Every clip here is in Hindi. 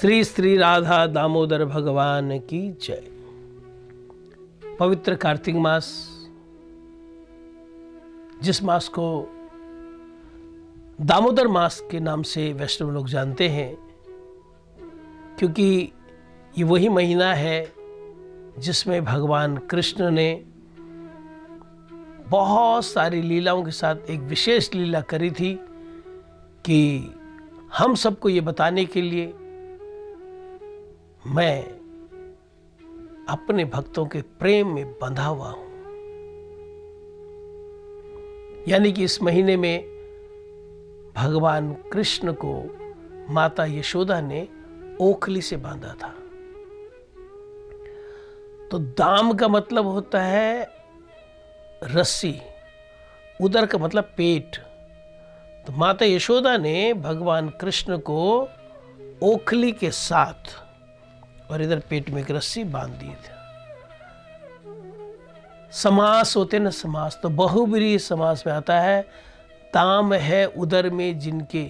श्री श्री राधा दामोदर भगवान की जय। पवित्र कार्तिक मास, जिस मास को दामोदर मास के नाम से वैष्णव लोग जानते हैं, क्योंकि ये वही महीना है जिसमें भगवान कृष्ण ने बहुत सारी लीलाओं के साथ एक विशेष लीला करी थी कि हम सबको ये बताने के लिए मैं अपने भक्तों के प्रेम में बंधा हुआ हूं। यानी कि इस महीने में भगवान कृष्ण को माता यशोदा ने ओखली से बांधा था। तो दाम का मतलब होता है रस्सी, उदर का मतलब पेट। तो माता यशोदा ने भगवान कृष्ण को ओखली के साथ और इधर पेट में एक रस्सी बांध दी थी। समास होते न समास, तो बहुब्रीहि समास में आता है दाम है उदर में जिनके,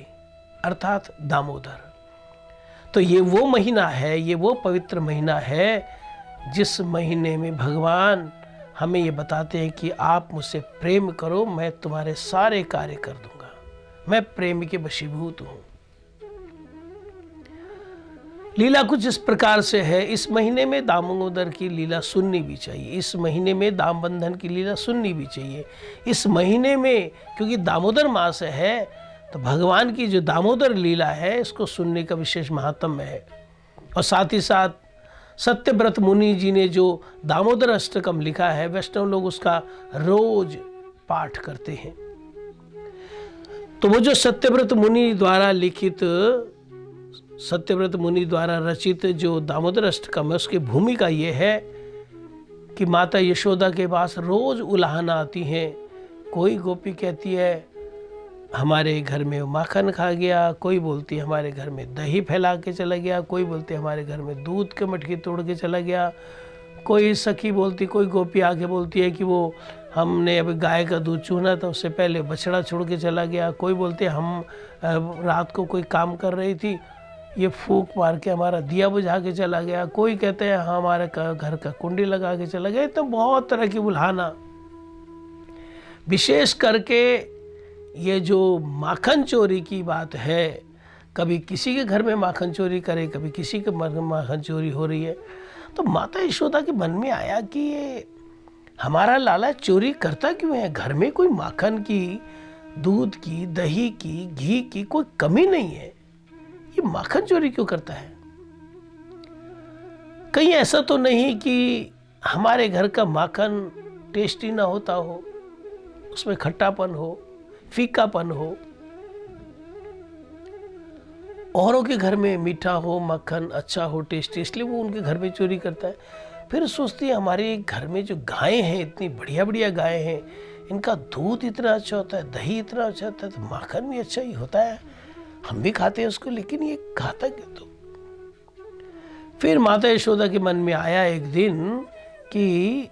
अर्थात दामोदर। तो ये वो महीना है, ये वो पवित्र महीना है जिस महीने में भगवान हमें ये बताते हैं कि आप मुझसे प्रेम करो, मैं तुम्हारे सारे कार्य कर दूंगा, मैं प्रेम के वशीभूत हूं। लीला कुछ इस प्रकार से है। इस महीने में दामोदर की लीला सुननी भी चाहिए, इस महीने में दाम बंधन की लीला सुननी भी चाहिए। इस महीने में क्योंकि दामोदर मास है, तो भगवान की जो दामोदर लीला है इसको सुनने का विशेष महात्म्य है। और साथ ही साथ सत्यव्रत मुनि जी ने जो दामोदर अष्टकम लिखा है, वैष्णव लोग उसका रोज पाठ करते हैं। तो वो जो सत्यव्रत मुनि द्वारा लिखित, सत्यव्रत मुनि द्वारा रचित जो दामोदर अष्टकम है, उसकी भूमिका ये है कि माता यशोदा के पास रोज उलाहना आती हैं। कोई गोपी कहती है हमारे घर में माखन खा गया, कोई बोलती है हमारे घर में दही फैला के चला गया, कोई बोलती है हमारे घर में दूध के मटकी तोड़ के चला गया, कोई सखी बोलती, कोई गोपी आके बोलती है कि वो हमने अभी गाय का दूध चूना था, उससे पहले बछड़ा छोड़ के चला गया, कोई बोलते हम रात को कोई काम कर रही थी, ये फूंक मार के हमारा दिया बुझा के चला गया, कोई कहते हैं हमारे घर का कुंडी लगा के चला गया। तो बहुत तरह की उल्हाना, विशेष करके ये जो माखन चोरी की बात है, कभी किसी के घर में माखन चोरी करे, कभी किसी के माखन चोरी हो रही है। तो माता यशोदा के मन में आया कि ये हमारा लाला चोरी करता क्यों है? घर में कोई माखन की, दूध की, दही की, घी की कोई कमी नहीं है, ये माखन चोरी क्यों करता है? कहीं ऐसा तो नहीं कि हमारे घर का माखन टेस्टी ना होता हो, उसमें खट्टापन हो, फीकापन हो, औरों के घर में मीठा हो, मक्खन अच्छा हो, टेस्टी, इसलिए वो उनके घर में चोरी करता है। फिर सोचती है हमारे घर में जो गायें हैं, इतनी बढ़िया बढ़िया गायें हैं, इनका दूध इतना अच्छा होता है, दही इतना अच्छा होता है, तो माखन भी अच्छा ही होता है, हम भी खाते हैं उसको, लेकिन ये खाता क्यों? तो फिर माता यशोदा के मन में आया एक दिन कि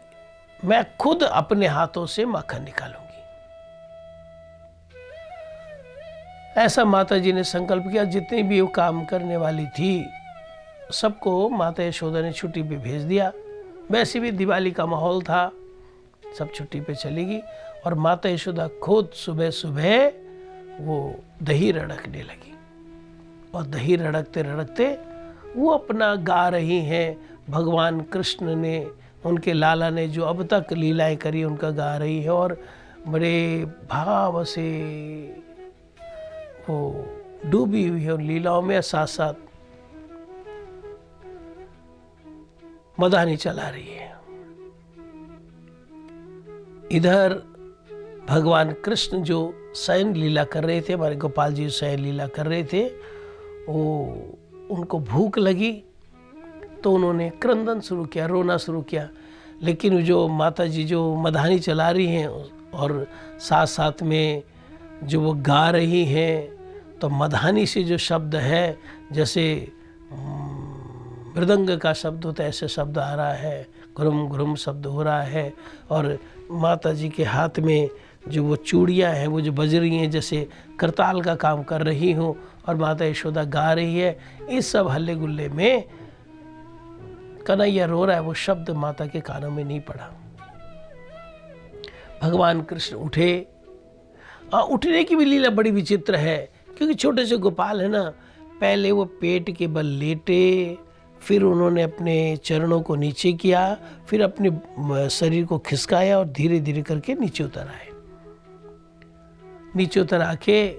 मैं खुद अपने हाथों से माखन निकालूंगी। ऐसा माता जी ने संकल्प किया। जितनी भी वो काम करने वाली थी सबको माता यशोदा ने छुट्टी पे भेज दिया। वैसे भी दिवाली का माहौल था, सब छुट्टी पे चली गई और माता यशोदा खुद सुबह सुबह वो दही रड़कने लगी। और दही रड़कते रड़कते वो अपना गा रही हैं। भगवान कृष्ण ने, उनके लाला ने जो अब तक लीलाएं करी उनका गा रही है, और बड़े भाव से वो डूबी हुई है उन लीलाओं में। साथ साथ मदानी चला रही है। इधर भगवान कृष्ण जो शयन लीला कर रहे थे, हमारे गोपाल जी शयन लीला कर रहे थे, वो उनको भूख लगी तो उन्होंने क्रंदन शुरू किया, रोना शुरू किया। लेकिन जो माता जी जो मदानी चला रही हैं और साथ साथ में जो वो गा रही हैं, तो मधानी से जो शब्द है, जैसे मृदंग का शब्द होता है, ऐसे शब्द आ रहा है, घुरुम घुरुम शब्द हो रहा है। और माता जी के हाथ में जो वो चूड़ियाँ हैं वो जो बज रही हैं, जैसे करताल का काम कर रही हूँ, और माता यशोदा गा रही है। इस सब हल्ले गुल्ले में कन्हैया रो रहा है, वो शब्द माता के कानों में नहीं पड़ा। भगवान कृष्ण उठे। उठने की भी लीला बड़ी विचित्र है, क्योंकि छोटे से गोपाल है ना, पहले वो पेट के बल लेटे, फिर उन्होंने अपने चरणों को नीचे किया, फिर अपने शरीर को खिसकाया और धीरे धीरे करके नीचे उतर आए। नीचे उतर आके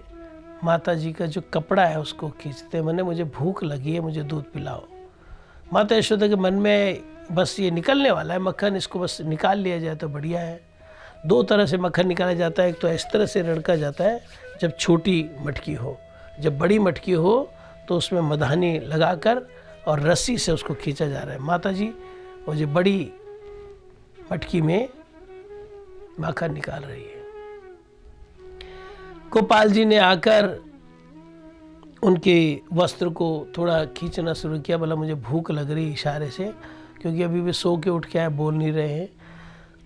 माता जी का जो कपड़ा है उसको खींचते, मैंने मुझे भूख लगी है, मुझे दूध पिलाओ। माता यशोदा के मन में बस ये निकलने वाला है मक्खन, इसको बस निकाल लिया जाए तो बढ़िया है। दो तरह से मक्खन निकाला जाता है, एक तो इस तरह से रड़का जाता है जब छोटी मटकी हो, जब बड़ी मटकी हो तो उसमें मधानी लगाकर और रस्सी से उसको खींचा जा रहा है। माता जी वो जो बड़ी मटकी में माखन निकाल रही है। गोपाल जी ने आकर उनके वस्त्र को थोड़ा खींचना शुरू किया, बोला मुझे भूख लग रही, इशारे से, क्योंकि अभी भी सो के उठ के आए, बोल नहीं रहे हैं।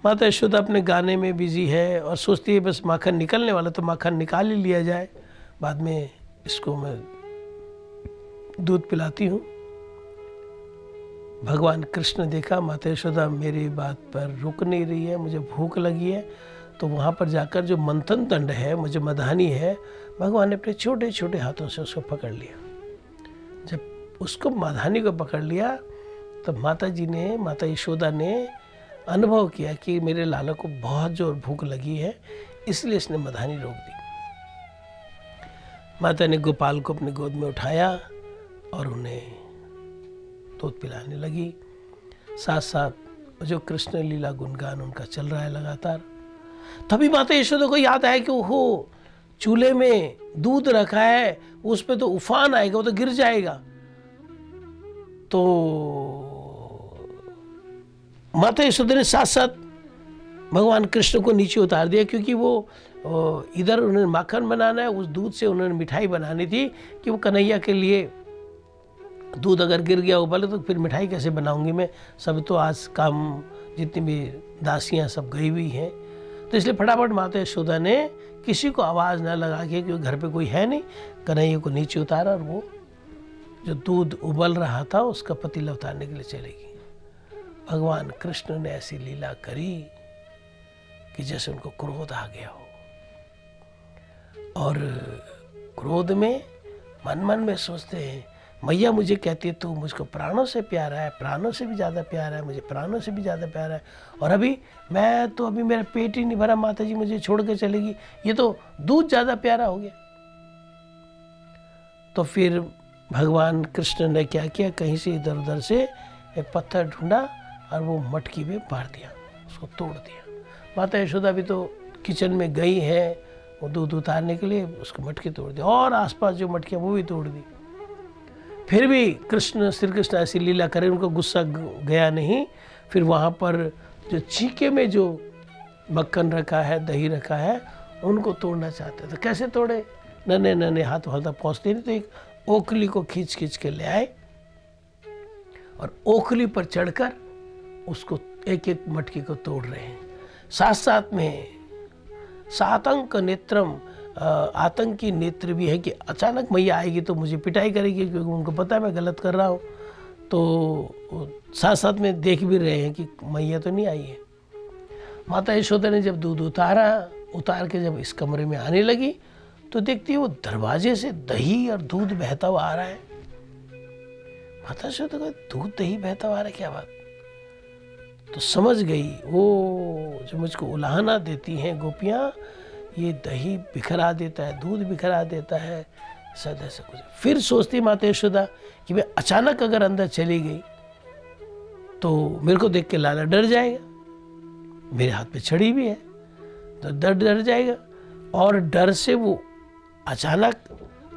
माता यशोदा अपने गाने में बिजी है और सोचती है बस माखन निकलने वाला तो माखन निकाल ही लिया जाए, बाद में इसको मैं दूध पिलाती हूँ। भगवान कृष्ण देखा माता यशोदा मेरी बात पर रुक नहीं रही है, मुझे भूख लगी है, तो वहाँ पर जाकर जो मंथन दंड है, मुझे मधानी है, भगवान ने अपने छोटे छोटे हाथों से उसको पकड़ लिया। जब उसको मधानी को पकड़ लिया तब माता यशोदा ने अनुभव किया कि मेरे लाला को बहुत जोर भूख लगी है, इसलिए इसने मधानी रोक दी। माता ने गोपाल को अपनी गोद में उठाया और उन्हें दूध पिलाने लगी। साथ साथ जो कृष्ण लीला गुणगान उनका चल रहा है लगातार। तभी माता यशोदा को याद आया कि ओहो, चूल्हे में दूध रखा है, उस पर तो उफान आएगा, वो तो गिर जाएगा। तो माता यशोदा ने साथ साथ भगवान कृष्ण को नीचे उतार दिया, क्योंकि वो इधर उन्होंने माखन बनाना है, उस दूध से उन्होंने मिठाई बनानी थी कि वो कन्हैया के लिए दूध अगर गिर गया उबले तो फिर मिठाई कैसे बनाऊंगी मैं, सब तो आज काम जितनी भी दासियां सब गई हुई हैं। तो इसलिए फटाफट माता यशोदा ने किसी को आवाज़ ना लगा के, क्योंकि घर पे कोई है नहीं, कन्हैया को नीचे उतारा और वो जो दूध उबल रहा था उसका पतीला उतारने के लिए चलेगी। भगवान कृष्ण ने ऐसी लीला करी कि जैसे उनको क्रोध आ गया हो, और क्रोध में मन मन में सोचते हैं मैया मुझे कहती है तू मुझको प्राणों से प्यारा है, प्राणों से भी ज़्यादा प्यारा है, मुझे प्राणों से भी ज़्यादा प्यारा है, और अभी मेरा पेट ही नहीं भरा, माता जी मुझे छोड़ के चलेगी, ये तो दूध ज़्यादा प्यारा हो गया। तो फिर भगवान कृष्ण ने क्या किया, कहीं से इधर उधर से एक पत्थर ढूंढा और वो मटकी में मार दिया, उसको तोड़ दिया। माता यशोदा भी तो किचन में गई है वो दूध उतारने के लिए, उसको मटकी तोड़ दी, और आसपास जो मटकियाँ वो भी तोड़ दी। फिर भी श्री कृष्ण ऐसी लीला करें, उनको गुस्सा गया नहीं। फिर वहाँ पर जो चीके में जो मक्खन रखा है, दही रखा है, उनको तोड़ना चाहते थे। कैसे तोड़े, नन्हे नन्हे हाथ वहाँ तक पहुँचते नहीं, तो एक ओखली को खींच खींच के ले आए और ओखली पर चढ़कर उसको एक एक मटकी को तोड़ रहे हैं। साथ साथ में सातंक नेत्रम, आतंकी नेत्र भी है कि अचानक मैया आएगी तो मुझे पिटाई करेगी, क्योंकि उनको पता है मैं गलत कर रहा हूँ। तो साथ साथ में देख भी रहे हैं कि मैया तो नहीं आई है। माता यशोदा ने जब दूध उतार के जब इस कमरे में आने लगी तो देखती है वो दरवाजे से दही और दूध बहता हुआ आ रहा है। माता यशोदा का दूध दही बहता हुआ आ रहा है, क्या बात। तो समझ गई वो जो मुझको उलाहना देती हैं गोपियाँ, ये दही बिखरा देता है, दूध बिखरा देता है, शायद ऐसा कुछ। फिर सोचती माता यशोदा कि मैं अचानक अगर अंदर चली गई तो मेरे को देख के लाला डर जाएगा, मेरे हाथ पे छड़ी भी है तो डर जाएगा, और डर से वो अचानक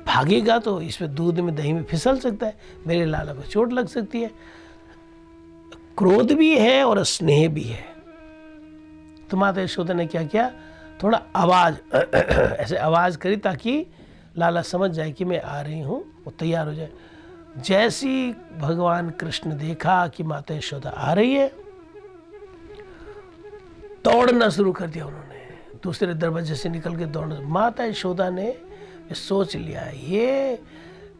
भागेगा तो इसमें दूध में दही में फिसल सकता है, मेरे लाला को चोट लग सकती है। क्रोध भी है और स्नेह भी है। तो माता यशोदा ने क्या किया, थोड़ा आवाज़ ऐसे आवाज़ करी ताकि लाला समझ जाए कि मैं आ रही हूँ, वो तैयार हो जाए। जैसी भगवान कृष्ण देखा कि माता यशोदा आ रही है, दौड़ना शुरू कर दिया उन्होंने, दूसरे दरवाजे से निकल के दौड़ना। माता यशोदा ने सोच लिया ये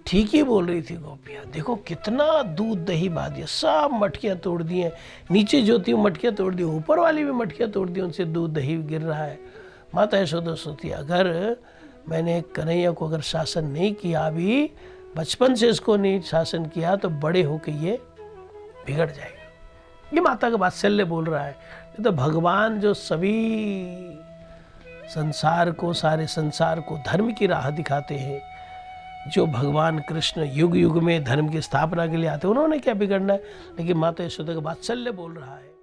ठीक ही बोल रही थी गोपियाँ। देखो कितना दूध दही बहा दिया, सब मटकियाँ तोड़ दी हैं, नीचे जो थी मटकियाँ तोड़ दी, ऊपर वाली भी मटकियाँ तोड़ दी, उनसे दूध दही गिर रहा है। माता यशोदा सोचती अगर मैंने कन्हैया को अगर शासन नहीं किया, अभी बचपन से इसको नहीं शासन किया, तो बड़े होके ये बिगड़ जाएगा। ये माता का वात्सल्य बोल रहा है। नहीं तो भगवान जो सभी संसार को, सारे संसार को धर्म की राह दिखाते हैं, जो भगवान कृष्ण युग युग में धर्म की स्थापना के लिए आते हैं, उन्होंने क्या बिगड़ना है। लेकिन माता यशोदा का वात्सल्य बोल रहा है।